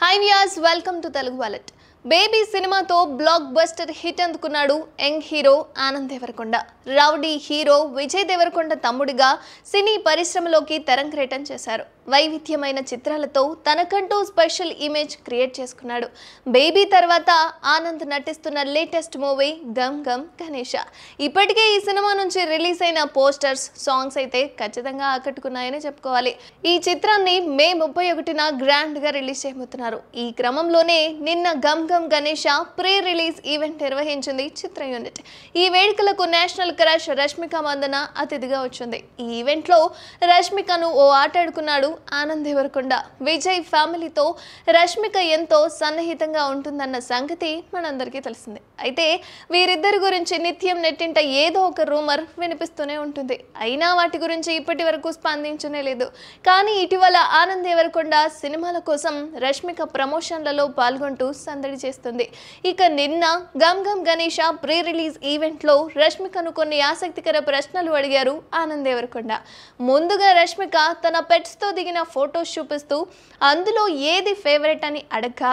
Hi viewers, welcome to Telugu Wallet. Baby సినిమాతో blockbuster hit అందుకున్నాడు young hero Anand Devarakonda. Rowdy hero Vijay Devarakonda తమ్ముడిగా సినీ పరిశ్రమలోకి తెరంగేటం చేశారు. వైవిధ్యమైన చిత్రాలతో తనకంటూ స్పెషల్ ఇమేజ్ క్రియేట్ చేసుకున్నాడు. బేబీ తర్వాత ఆనంద్ నటిస్తున్న లేటెస్ట్ మూవీ గమ్ గమ్ గణేష. ఇప్పటికే ఈ సినిమా నుంచి రిలీజ్ అయిన పోస్టర్స్, సాంగ్స్ అయితే ఖచ్చితంగా ఆకట్టుకున్నాయని చెప్పుకోవాలి. ఈ చిత్రాన్ని మే 31న గ్రాండ్ గా రిలీజ్ చేయబోతున్నారు. ఈ క్రమంలోనే నిన్న Gam Gam Ganesha pre release event నిర్వహించింది చిత్ర యూనిట్. ఈ వేడుకలకు నేషనల్ క్రష్ రష్మిక మందన అతిథిగా వచ్చింది. ఈ ఈవెంట్ లో రష్మికను ఓ ఆట ఆడుకున్నాడు ఆనంద్ దేవరకొండ. విజయ్ ఫ్యామిలీతో రష్మిక ఎంతో సన్నిహితంగా ఉంటుందన్న సంగతి మనందరికీ తెలిసిందే. అయితే వీరిద్దరి గురించి నిత్యం నెట్టింట ఏదో ఒక రూమర్ వినిపిస్తూనే ఉంటుంది. అయినా వాటి గురించి ఇప్పటి వరకు స్పందించనే లేదు. కానీ ఇటీవల ఆనంద్ దేవరకొండ సినిమాల కోసం రష్మిక ప్రమోషన్లలో పాల్గొంటూ సందడి చేస్తుంది. ఇక నిన్న Gam Gam Ganesha pre release event లో రష్మికను కొన్ని ఆసక్తికర ప్రశ్నలు అడిగారు ఆనంద్ దేవరకొండ. ముందుగా రష్మిక తన పెట్స్ తో దిగిన ఫోటోస్ చూపిస్తూ అందులో ఏది ఫేవరెట్ అని అడగ్గా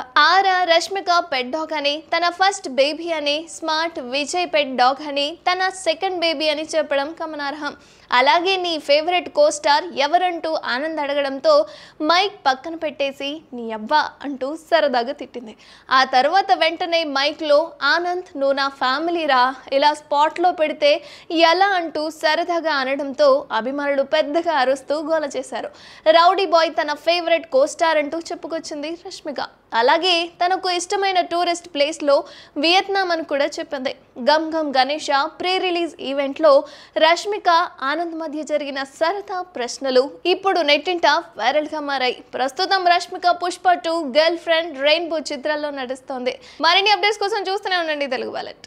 రష్మిక పెట్ డాగ్ అని, తన ఫస్ట్ బేబీ అని, స్మార్ట్ విజయ్ పెట్ డాగ్ అని, తన సెకండ్ బేబీ అని చెప్పడం గమనార్హం. అలాగే నీ ఫేవరెట్ కోస్టార్ ఎవరంటూ ఆనంద్ అడగడంతో మైక్ పక్కన పెట్టేసి నీ అవ్వ అంటూ సరదాగా తిట్టింది. ఆ తర్వాత వెంటనే మైక్లో ఆనంద్ నువ్వు నా ఫ్యామిలీ రా, ఇలా స్పాట్లో పెడితే ఎలా అంటూ సరదాగా అనడంతో అభిమానులు పెద్దగా అరుస్తూ గోల చేశారు. రౌడీ బాయ్ తన ఫేవరెట్ కోస్టార్ అంటూ చెప్పుకొచ్చింది రష్మిక. అలాగే తనకు ఇష్టమైన టూరిస్ట్ ప్లేస్లో వియత్నాం అని కూడా చెప్పింది. గమ్ గమ్ గణేష ప్రీ రిలీజ్ ఈవెంట్లో రష్మిక ఆనంద్ మధ్య జరిగిన సరదా ప్రశ్నలు ఇప్పుడు నెట్టింట వైరల్గా మారాయి. ప్రస్తుతం Rashmika Pushpa 2, girl friend, rainbow చిత్రాల్లో నడుస్తోంది. మరిన్ని అప్డేట్స్ కోసం చూస్తూనే ఉండండి తెలుగు వాలెట్.